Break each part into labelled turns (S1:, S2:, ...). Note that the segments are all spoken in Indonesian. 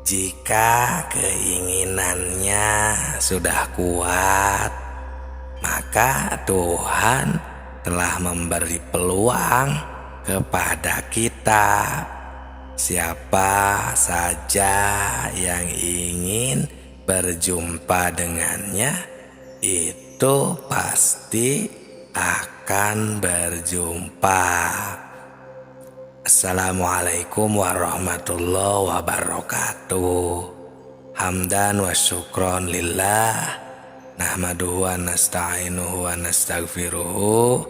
S1: Jika keinginannya sudah kuat, maka Tuhan telah memberi peluang kepada kita. Siapa saja yang ingin berjumpa dengannya, itu pasti akan berjumpa. Assalamualaikum warahmatullahi wabarakatuh. Hamdan wa syukron lillah, nahmaduhu wa nasta'inuhu wa nastaghfiruhu,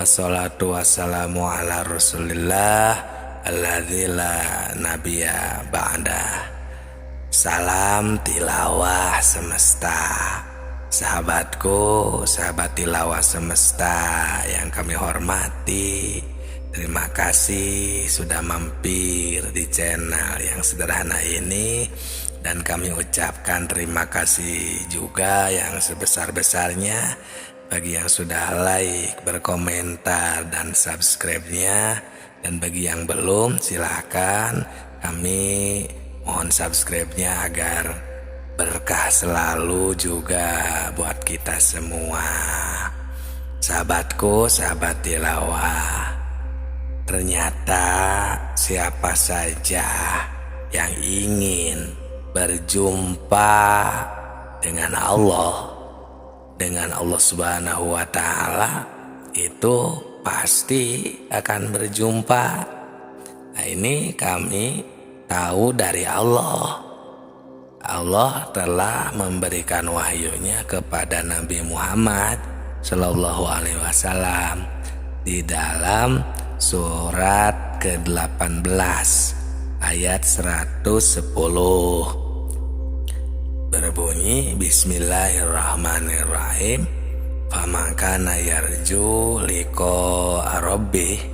S1: wassalatu wassalamu ala rasulillah alladzi la nabiyya ba'dah. Salam tilawah semesta. Sahabatku, sahabat tilawah semesta yang kami hormati, terima kasih sudah mampir di channel yang sederhana ini. Dan kami ucapkan terima kasih juga yang sebesar-besarnya bagi yang sudah like, berkomentar, dan subscribe-nya. Dan bagi yang belum, silakan kami mohon subscribe-nya agar berkah selalu juga buat kita semua. Sahabatku, sahabat tilawah, ternyata siapa saja yang ingin berjumpa dengan Allah Subhanahu wa Ta'ala, itu pasti akan berjumpa. Nah, ini kami tahu dari Allah. Allah telah memberikan wahyunya kepada Nabi Muhammad Sallallahu Alaihi Wasallam di dalam surat ke-18 ayat 110, berbunyi Bismillahirrahmanirrahim. Faman kana yarju liqa rabbih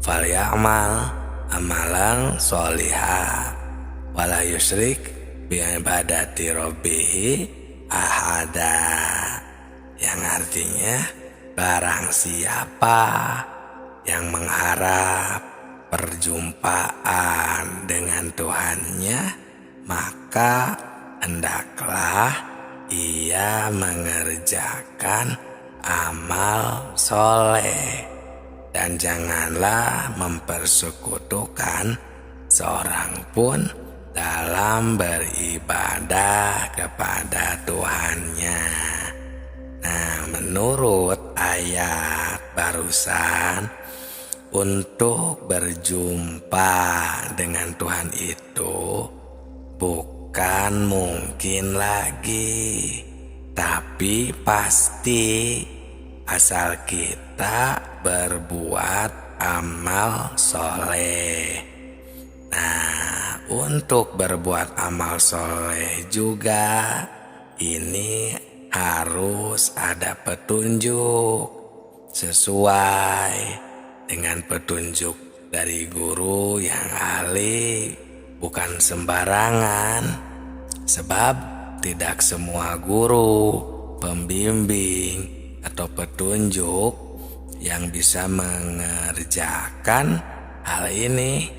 S1: falyamal amalan sholiha wala yusyrik bi ibadati rabbih ahada. Yang artinya, barang siapa yang mengharap perjumpaan dengan Tuhannya, maka hendaklah ia mengerjakan amal soleh dan janganlah mempersekutukan seorang pun dalam beribadah kepada Tuhannya. Nah, menurut ayat barusan, untuk berjumpa dengan Tuhan itu bukan mungkin lagi, tapi pasti, asal kita berbuat amal soleh. Nah, untuk berbuat amal soleh juga ini harus ada petunjuk sesuai dengan petunjuk dari guru yang ahli, bukan sembarangan. Sebab tidak semua guru, pembimbing, atau petunjuk yang bisa mengerjakan hal ini.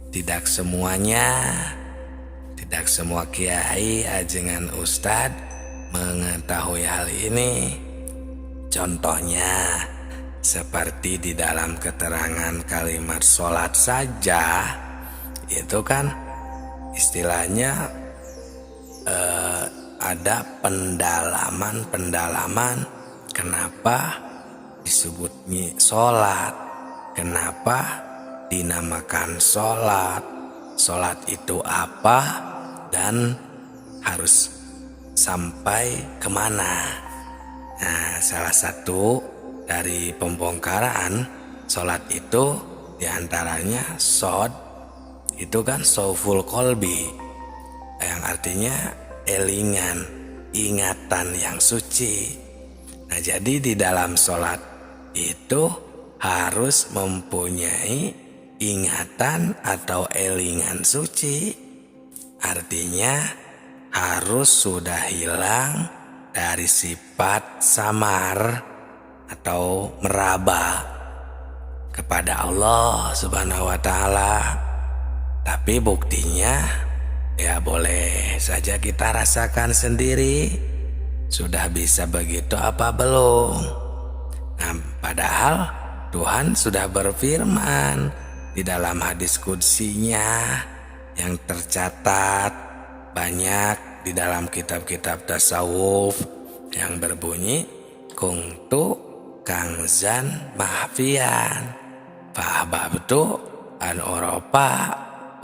S1: Tidak semuanya, tidak semua kiai, ajengan ustadz mengetahui hal ini. Contohnya seperti di dalam keterangan kalimat sholat saja, itu kan istilahnya ada pendalaman kenapa disebutnya sholat, kenapa dinamakan sholat, sholat itu apa, dan harus sampai kemana. Nah, salah satu dari pembongkaran sholat itu diantaranya shod, itu kan soful kolbi, yang artinya elingan, ingatan yang suci. Nah, jadi di dalam sholat itu harus mempunyai ingatan atau elingan suci. Artinya harus sudah hilang dari sifat samar atau meraba kepada Allah Subhanahu wa Ta'ala. Tapi buktinya Ya boleh saja kita rasakan sendiri. Sudah bisa begitu apa belum? Nah, padahal Tuhan sudah berfirman di dalam hadis qudsinya yang tercatat banyak di dalam kitab-kitab tasawuf yang berbunyi kuntu kangzan mahfian fahbabtu an Eropa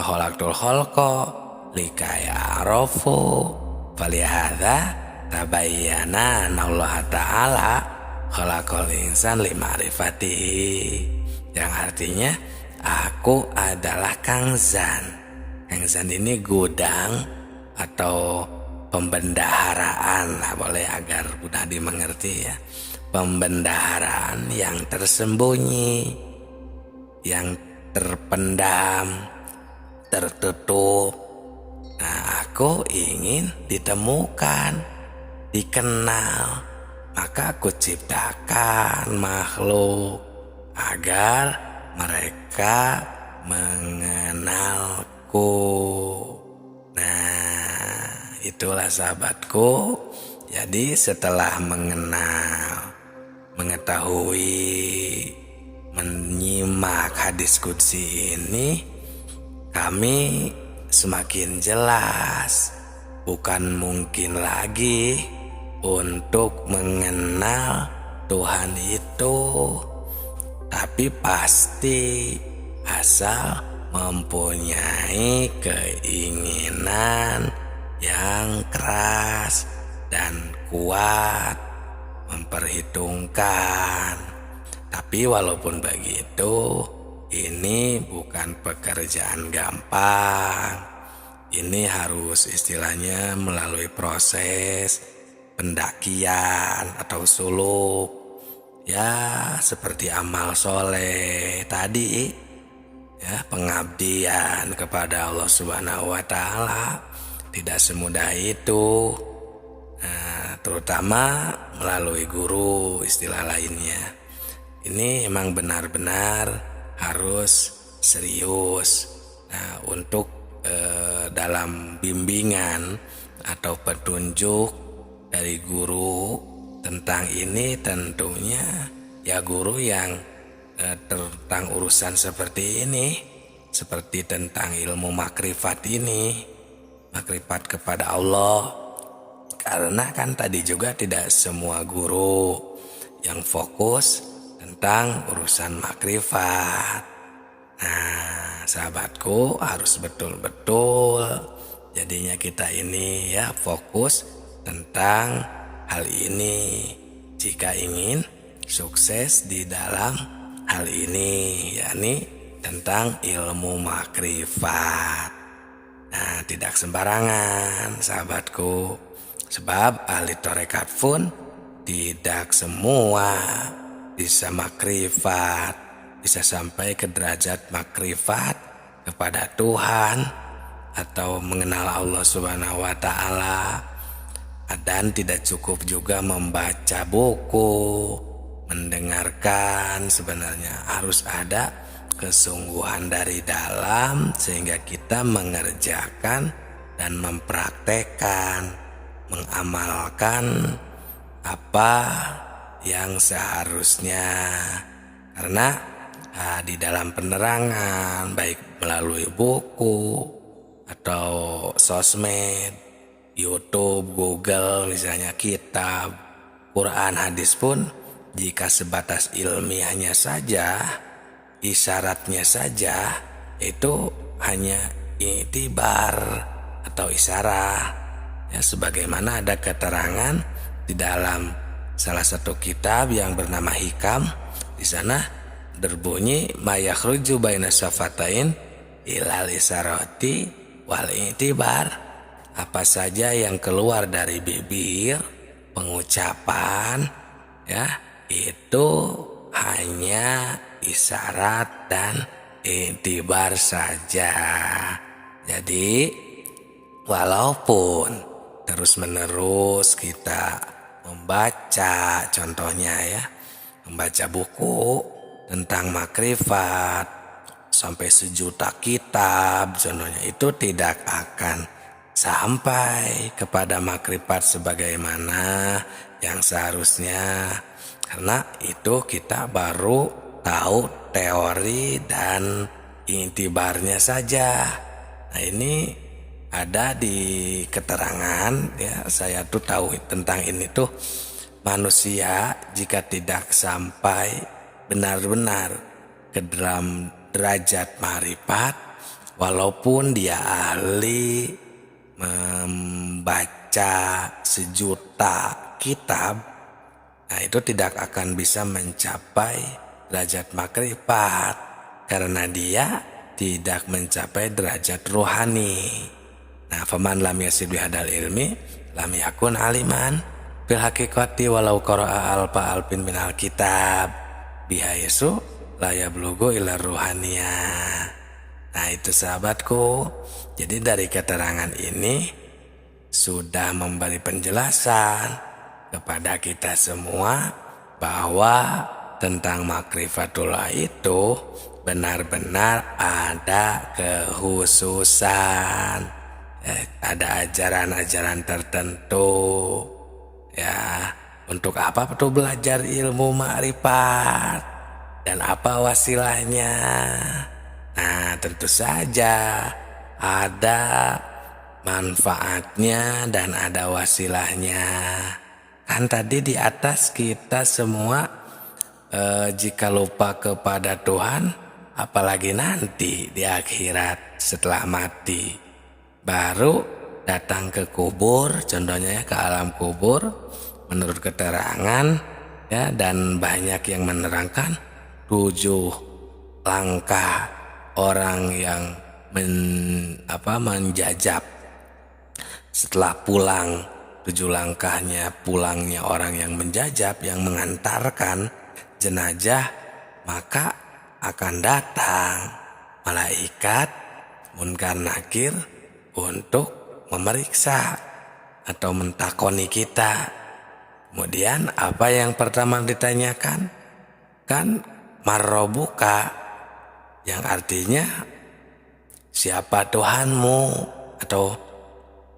S1: holaktul holko likaya arofu falihada tabayyana Allah Ta'ala khalaqal insan limarifatihi, yang artinya aku adalah kangzan. Kangzan ini gudang atau pembendaharaan lah, boleh agar mudah dimengerti ya. Pembendaharaan yang tersembunyi, yang terpendam, tertutup. Nah, aku ingin ditemukan, dikenal. Maka aku ciptakan makhluk agar mereka mengenalku. Nah, itulah sahabatku. Jadi setelah mengenal, mengetahui, menyimak hadis qudsi ini, kami semakin jelas, bukan mungkin lagi untuk mengenal Tuhan itu, tapi pasti asal mempunyai keinginan yang keras dan kuat, memperhitungkan. Tapi walaupun begitu, ini bukan pekerjaan gampang. Ini harus istilahnya melalui proses pendakian atau suluk, ya seperti amal soleh tadi, ya pengabdian kepada Allah Subhanahu wa Ta'ala tidak semudah itu. Nah, terutama melalui guru, istilah lainnya. Ini emang benar-benar harus serius. Nah, untuk dalam bimbingan atau petunjuk dari guru tentang ini, tentunya ya guru yang tentang urusan seperti ini, seperti tentang ilmu makrifat ini, makrifat kepada Allah. Karena kan tadi juga tidak semua guru yang fokus tentang urusan makrifat. Nah, sahabatku, harus betul-betul jadinya kita ini ya fokus tentang hal ini jika ingin sukses di dalam hal ini, yakni tentang ilmu makrifat. Nah, tidak sembarangan sahabatku, sebab ahli tarekat pun tidak semua bisa makrifat, bisa sampai ke derajat makrifat kepada Tuhan atau mengenal Allah Subhanahu wa Ta'ala. Dan tidak cukup juga membaca buku, mendengarkan, sebenarnya harus ada kesungguhan dari dalam sehingga kita mengerjakan dan mempraktekkan, mengamalkan apa yang seharusnya. Karena di dalam penerangan baik melalui buku atau sosmed, YouTube, Google, misalnya kitab, Quran, hadis pun jika sebatas ilmiahnya saja, isyaratnya saja, itu hanya itibar atau isyarah. Ya, sebagaimana ada keterangan di dalam salah satu kitab yang bernama Hikam, di sana berbunyi mayakhruju baina syafatain ilal isyarati wal itibar. Apa saja yang keluar dari bibir, pengucapan, ya itu hanya isyarat dan itibar saja. Jadi walaupun terus-menerus kita membaca, contohnya ya, membaca buku tentang makrifat sampai 1 juta kitab, contohnya, itu tidak akan sampai kepada makrifat sebagaimana yang seharusnya. Karena itu kita baru tahu teori dan intibarnya saja. Nah, ini ada di keterangan ya, saya tuh tahu tentang ini tuh, manusia jika tidak sampai benar-benar ke dalam derajat marifat, walaupun dia ahli membaca sejuta kitab, nah itu tidak akan bisa mencapai derajat makrifat karena dia tidak mencapai derajat rohani. Nah, faman lam yasid bihadal ilmi lam yakun aliman fil haqiqati walau qara'a alfa alfin minal kitab bihaisu la yablughu ila ruhaniyah. Nah, itu sahabatku. Jadi dari keterangan ini sudah memberi penjelasan kepada kita semua bahwa tentang makrifatullah itu benar-benar ada kekhususan, ada ajaran-ajaran tertentu ya. Untuk apa perlu belajar ilmu makrifat dan apa wasilahnya? Nah, tentu saja ada manfaatnya dan ada wasilahnya. Kan tadi di atas kita semua jika lupa kepada Tuhan, apalagi nanti di akhirat setelah mati, baru datang ke kubur, contohnya ya, ke alam kubur, menurut keterangan ya, dan banyak yang menerangkan 7 langkah orang yang menjajab setelah pulang, 7 langkahnya pulangnya orang yang menjajab, yang mengantarkan jenazah, maka akan datang malaikat munkar nakir untuk memeriksa atau mentakoni kita. Kemudian apa yang pertama ditanyakan? Kan marrobuka, yang artinya siapa Tuhanmu atau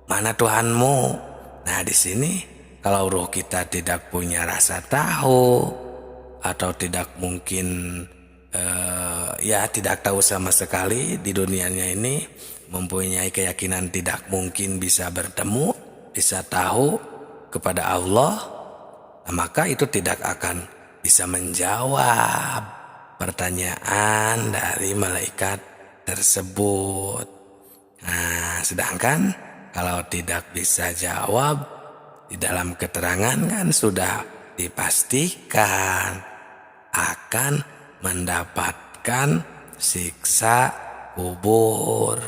S1: mana Tuhanmu. Nah, di sini kalau roh kita tidak punya rasa tahu atau tidak mungkin tidak tahu sama sekali di dunianya ini, mempunyai keyakinan tidak mungkin bisa bertemu, bisa tahu kepada Allah, nah, maka itu tidak akan bisa menjawab pertanyaan dari malaikat tersebut. Nah, sedangkan kalau tidak bisa jawab, di dalam keterangan kan sudah dipastikan akan mendapatkan siksa kubur.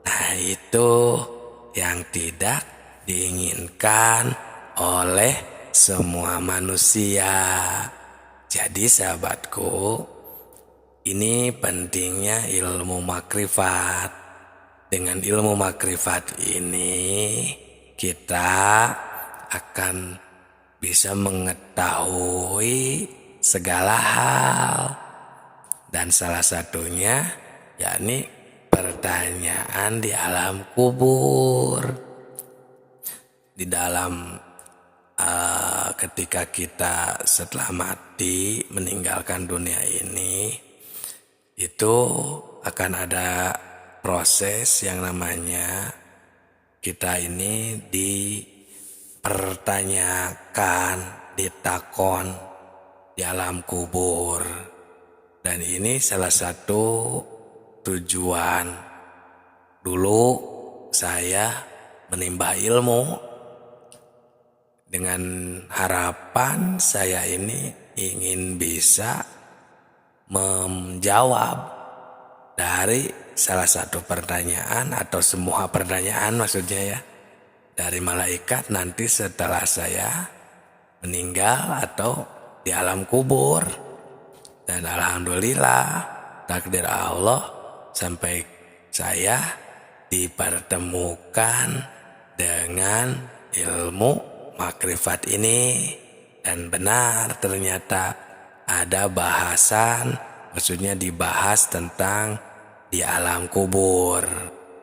S1: Nah, itu yang tidak diinginkan oleh semua manusia. Jadi sahabatku, ini pentingnya ilmu makrifat. Dengan ilmu makrifat ini kita akan bisa mengetahui segala hal, dan salah satunya yakni pertanyaan di alam kubur. Di dalam ketika kita setelah mati meninggalkan dunia ini, itu akan ada proses yang namanya kita ini dipertanyakan, ditakon di alam kubur. Dan ini salah satu tujuan dulu saya menimba ilmu, dengan harapan saya ini ingin bisa menjawab dari salah satu pertanyaan atau semua pertanyaan maksudnya ya, dari malaikat nanti setelah saya meninggal atau di alam kubur. Dan alhamdulillah takdir Allah sampai saya dipertemukan dengan ilmu makrifat ini. Dan benar ternyata ada bahasan, maksudnya dibahas tentang di alam kubur.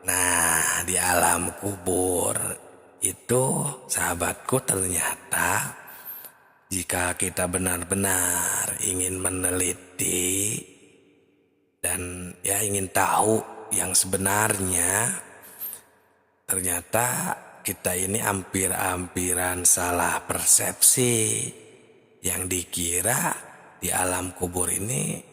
S1: Nah, di alam kubur itu, sahabatku, ternyata jika kita benar-benar ingin meneliti dan ya ingin tahu yang sebenarnya, ternyata kita ini hampir-hampiran salah persepsi. Yang dikira di alam kubur ini,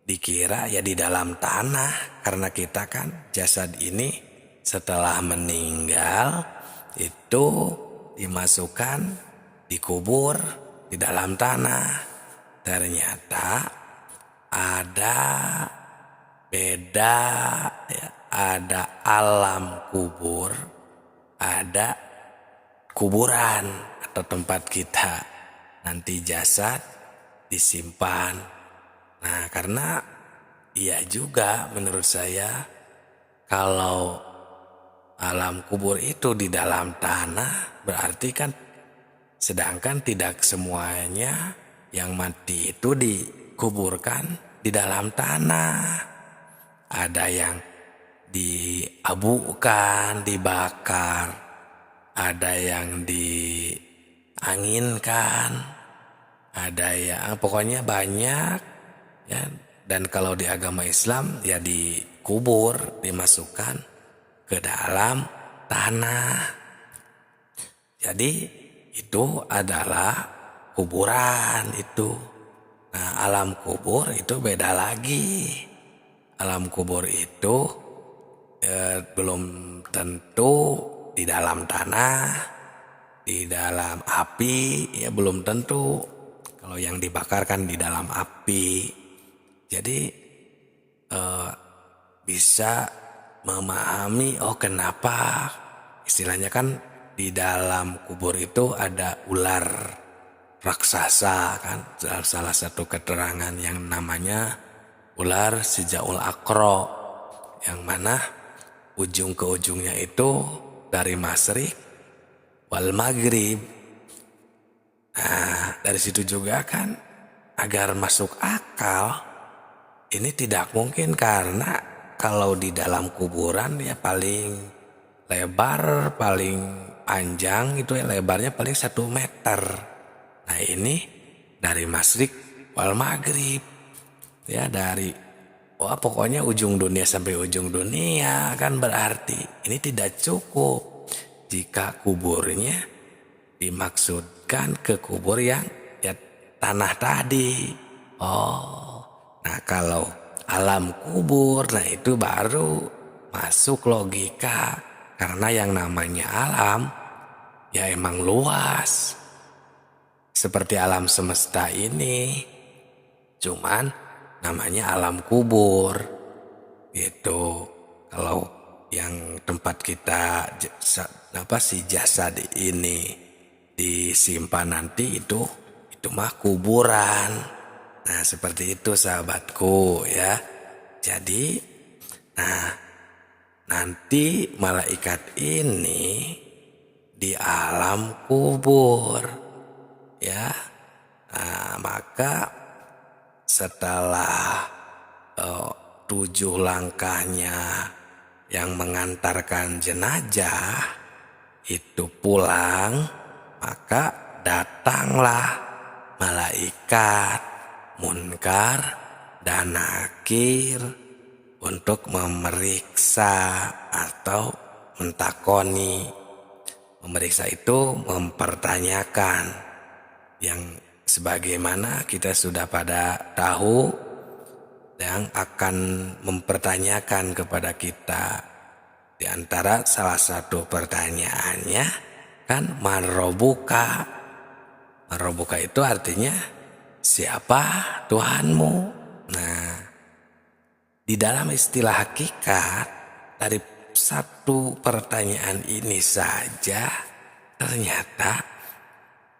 S1: dikira ya di dalam tanah, karena kita kan jasad ini setelah meninggal itu dimasukkan, dikubur di dalam tanah. Ternyata ada beda ya, ada alam kubur, ada kuburan atau tempat kita nanti jasad disimpan. Nah, karena iya juga menurut saya, kalau alam kubur itu di dalam tanah, berarti kan sedangkan tidak semuanya yang mati itu dikuburkan di dalam tanah. Ada yang diabukan, dibakar, ada yang dianginkan, ada yang pokoknya banyak ya. Dan kalau di agama Islam ya dikubur, dimasukkan ke dalam tanah. Jadi itu adalah kuburan itu. Nah, alam kubur itu beda lagi. Alam kubur itu belum tentu di dalam tanah, di dalam api, ya belum tentu. Kalau yang dibakar kan di dalam api. Jadi bisa memahami, oh kenapa istilahnya kan di dalam kubur itu ada ular raksasa kan. Salah satu keterangan yang namanya ular Sijaul Akro, yang mana ujung ke ujungnya itu dari Masyrik wal Maghrib. Nah, dari situ juga kan agar masuk akal, ini tidak mungkin, karena kalau di dalam kuburan ya paling lebar, paling panjang itu ya lebarnya paling 1 meter. Nah, ini dari Masyrik wal Maghrib. Ya dari pokoknya ujung dunia sampai ujung dunia, kan berarti ini tidak cukup jika kuburnya dimaksudkan ke kubur yang ya tanah tadi. Nah kalau alam kubur, nah itu baru masuk logika, karena yang namanya alam ya emang luas seperti alam semesta ini, cuman namanya alam kubur gitu. Kalau yang tempat kita jasad ini disimpan nanti itu mah kuburan. Nah, seperti itu sahabatku ya. Jadi nanti malaikat ini di alam kubur ya. Nah, maka setelah 7 langkahnya yang mengantarkan jenazah itu pulang, maka datanglah malaikat Munkar dan Nakir untuk memeriksa atau mentakoni. Memeriksa itu mempertanyakan, yang sebagaimana kita sudah pada tahu, yang akan mempertanyakan kepada kita. Di antara salah satu pertanyaannya kan man rabbuka. Man rabbuka itu artinya siapa Tuhanmu. Nah, di dalam istilah hakikat, dari satu pertanyaan ini saja ternyata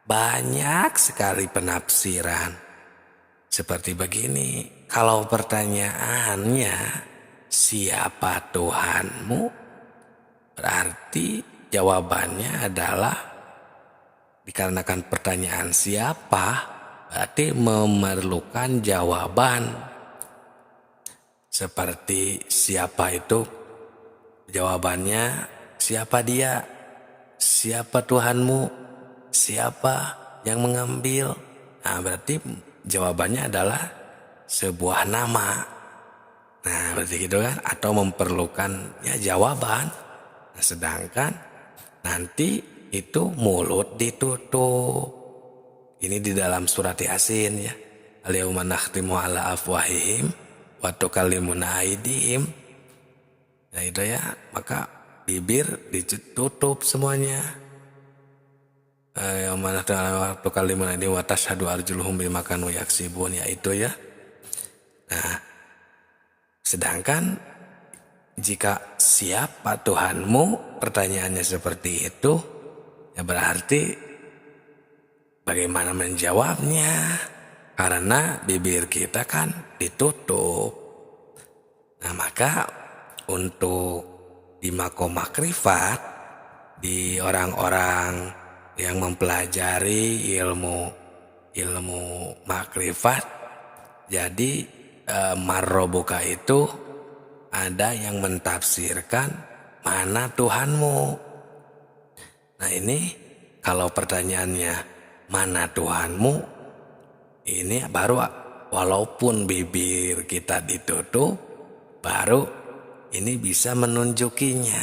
S1: banyak sekali penafsiran. Seperti begini, kalau pertanyaannya siapa Tuhanmu, berarti jawabannya adalah, dikarenakan pertanyaan siapa, berarti memerlukan jawaban. Seperti siapa itu Jawabannya, siapa dia? Siapa Tuhanmu? Siapa yang mengambil? Nah, berarti jawabannya adalah sebuah nama. Nah, berarti gitu kan? Atau memerlukan ya jawaban. Nah, sedangkan nanti itu mulut ditutup. Ini di dalam surat Yasin ya. Al-yauma nakhtimu ala afwahihim wa tukallimuna aydihim. Nah itu ya, maka bibir ditutup semuanya. Yauma nakhtimu ala tukallimuna aydihim wa tashhadu arjuluhum bima kanu yaksibun, ya itu ya. Nah, sedangkan jika siapa Tuhanmu, pertanyaannya seperti itu, ya berarti bagaimana menjawabnya? Karena bibir kita kan ditutup. Nah, maka untuk di makom makrifat, di orang-orang yang mempelajari ilmu makrifat, jadi marrobuka itu ada yang mentafsirkan mana Tuhanmu. Nah ini kalau pertanyaannya mana Tuhanmu, ini baru walaupun bibir kita ditutup, baru ini bisa menunjukinya.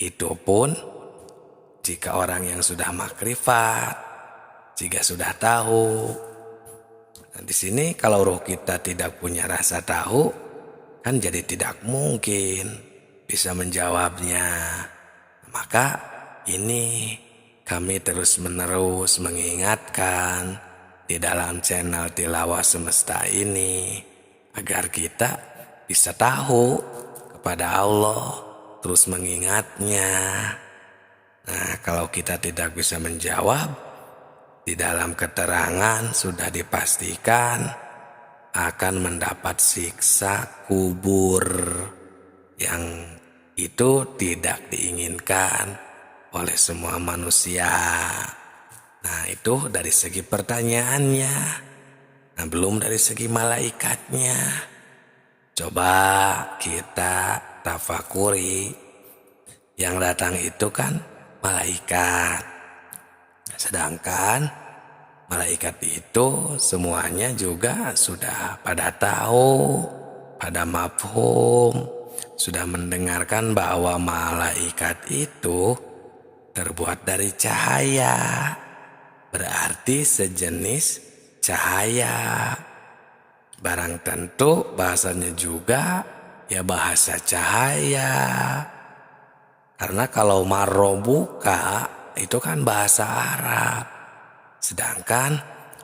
S1: Itu pun jika orang yang sudah makrifat, jika sudah tahu. Nah, di sini kalau roh kita tidak punya rasa tahu, kan jadi tidak mungkin bisa menjawabnya. Maka ini kami terus-menerus mengingatkan di dalam channel Tilawah Semesta ini agar kita bisa tahu kepada Allah, terus mengingatnya. Nah, kalau kita tidak bisa menjawab, di dalam keterangan sudah dipastikan akan mendapat siksa kubur yang itu tidak diinginkan oleh semua manusia. Nah, itu dari segi pertanyaannya. Nah, belum dari segi malaikatnya. Coba kita tafakuri. Yang datang itu kan malaikat. Sedangkan malaikat itu semuanya juga sudah pada tahu, pada mafhum, sudah mendengarkan bahwa malaikat itu terbuat dari cahaya, berarti sejenis cahaya. Barang tentu bahasanya juga ya bahasa cahaya. Karena kalau marrobuka itu kan bahasa Arab. Sedangkan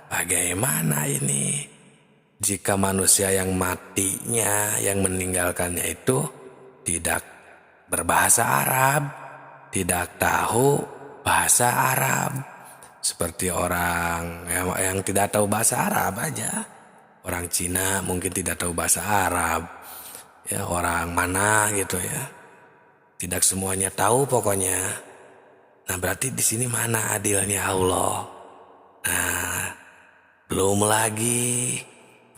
S1: bagaimana ini jika manusia yang matinya, yang meninggalkannya itu tidak berbahasa Arab, tidak tahu bahasa Arab, seperti orang yang tidak tahu bahasa Arab aja. Orang Cina mungkin tidak tahu bahasa Arab, ya orang mana gitu ya. Tidak semuanya tahu pokoknya. Nah, berarti di sini mana adilnya Allah? Nah, belum lagi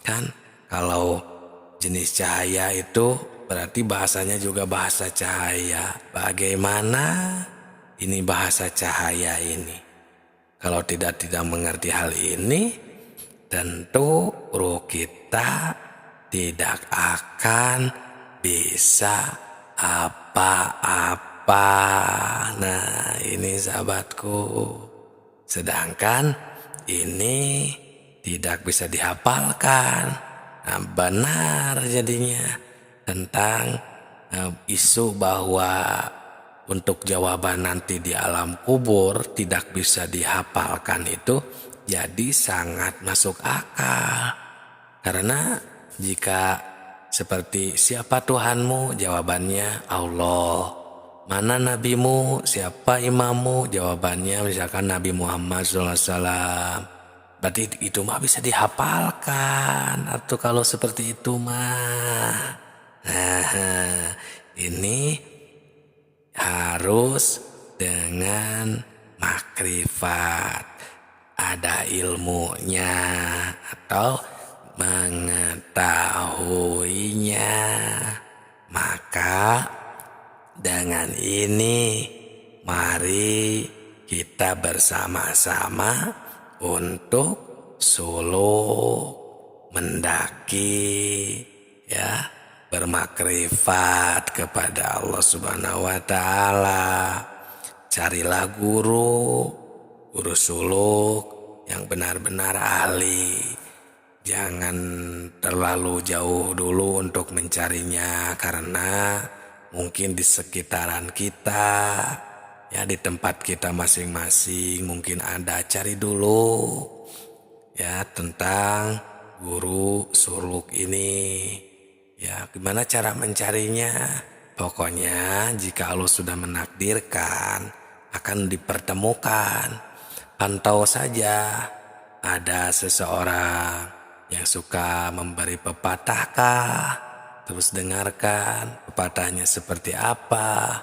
S1: kan kalau jenis cahaya itu berarti bahasanya juga bahasa cahaya. Bagaimana ini bahasa cahaya ini? Kalau tidak mengerti hal ini, tentu ruh kita tidak akan bisa apa-apa. Nah, ini sahabatku. Sedangkan ini tidak bisa dihafalkan. Nah, benar jadinya tentang isu bahwa untuk jawaban nanti di alam kubur tidak bisa dihafalkan itu jadi sangat masuk akal. Karena jika seperti siapa Tuhanmu, jawabannya Allah. Mana nabimu, siapa imammu, jawabannya misalkan Nabi Muhammad SAW. Berarti itu mah bisa dihafalkan. Atau kalau seperti itu mah, nah, ini harus dengan makrifat, ada ilmunya atau mengetahuinya. Maka Dengan ini, mari kita bersama-sama untuk suluk mendaki, ya, bermakrifat kepada Allah Subhanahu wa Ta'ala. Carilah guru suluk yang benar-benar ahli. Jangan terlalu jauh dulu untuk mencarinya, karena mungkin di sekitaran kita, ya, di tempat kita masing-masing mungkin ada. Cari dulu, ya, tentang guru suluk ini. Ya, gimana cara mencarinya? Pokoknya jika Allah sudah menakdirkan akan dipertemukan, pantau saja. Ada seseorang yang suka memberi pepatah kah? Terus dengarkan pepatahnya seperti apa.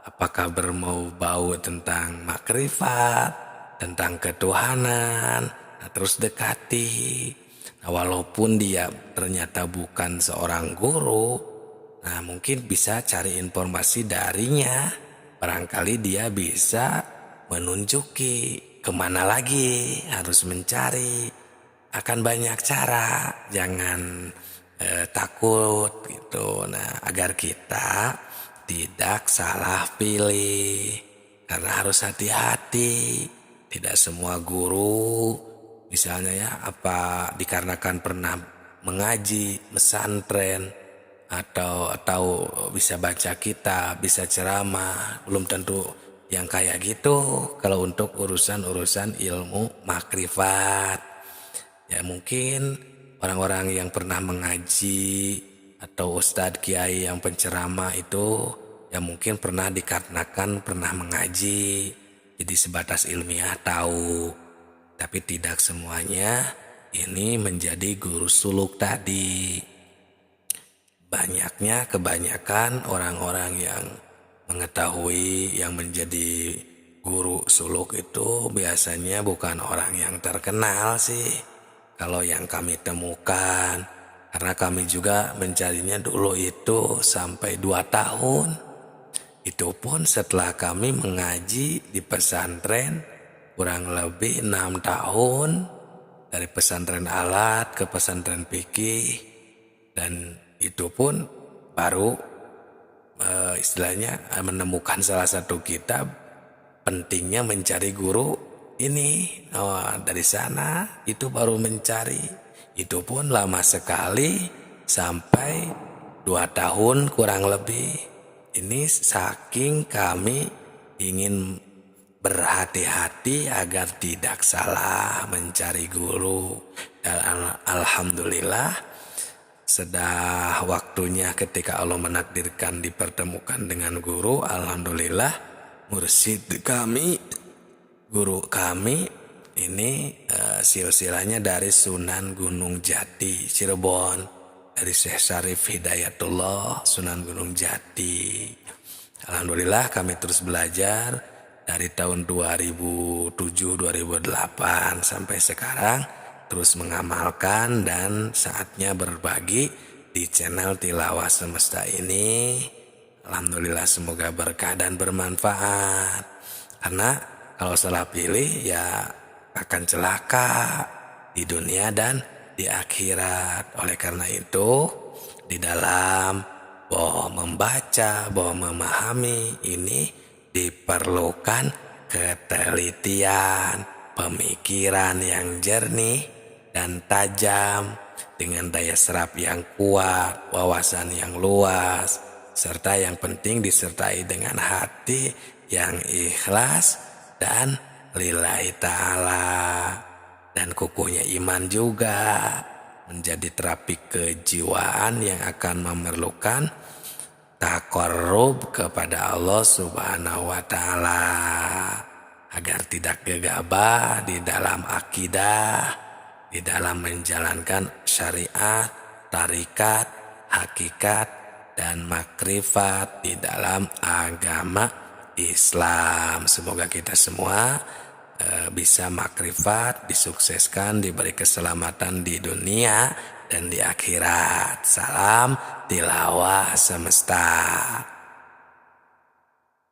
S1: Apakah berbau tentang makrifat, tentang ketuhanan. Nah, terus dekati. Nah, walaupun dia ternyata bukan seorang guru, nah mungkin bisa cari informasi darinya. Barangkali dia bisa menunjuki kemana lagi harus mencari. Akan banyak cara, jangan takut gitu. Nah, agar kita tidak salah pilih, karena harus hati-hati. Tidak semua guru, misalnya ya, apa dikarenakan pernah mengaji pesantren atau bisa baca kitab, bisa ceramah, belum tentu yang kayak gitu. Kalau untuk urusan ilmu makrifat, ya mungkin orang-orang yang pernah mengaji atau ustadz kiai yang penceramah itu, ya mungkin pernah dikarenakan pernah mengaji, jadi sebatas ilmiah tahu. Tapi tidak semuanya ini menjadi guru suluk tadi. Kebanyakan orang-orang yang mengetahui, yang menjadi guru suluk itu biasanya bukan orang yang terkenal sih. Kalau yang kami temukan, karena kami juga mencarinya dulu itu sampai 2 tahun. Itu pun setelah kami mengaji di pesantren kurang lebih 6 tahun. Dari pesantren alat ke pesantren fikih. Dan itu pun baru istilahnya menemukan salah satu kitab pentingnya mencari guru ini. Dari sana itu baru mencari. Itu pun lama sekali, sampai 2 tahun kurang lebih. Ini saking kami ingin berhati-hati agar tidak salah mencari guru. Dan alhamdulillah, sudah waktunya ketika Allah menakdirkan dipertemukan dengan guru. Alhamdulillah, mursyid kami, guru kami ini silsilahnya dari Sunan Gunung Jati Cirebon, dari Syekh Syarif Hidayatullah Sunan Gunung Jati. Alhamdulillah kami terus belajar dari tahun 2007-2008 sampai sekarang, terus mengamalkan, dan saatnya berbagi di channel Tilawah Semesta ini. Alhamdulillah, semoga berkah dan bermanfaat. Karena kalau salah pilih ya akan celaka di dunia dan di akhirat. Oleh karena itu, di dalam bahwa membaca, bahwa memahami ini diperlukan ketelitian, pemikiran yang jernih dan tajam, dengan daya serap yang kuat, wawasan yang luas, serta yang penting disertai dengan hati yang ikhlas dan lillahi ta'ala. Dan kukuhnya iman juga menjadi terapi kejiwaan yang akan memerlukan taqarrub kepada Allah Subhanahu wa Ta'ala, agar tidak gegabah di dalam akidah, di dalam menjalankan syariat, tarikat, hakikat, dan makrifat di dalam agama Islam. Semoga kita semua bisa makrifat, disukseskan, diberi keselamatan di dunia dan di akhirat. Salam Tilawah Semesta.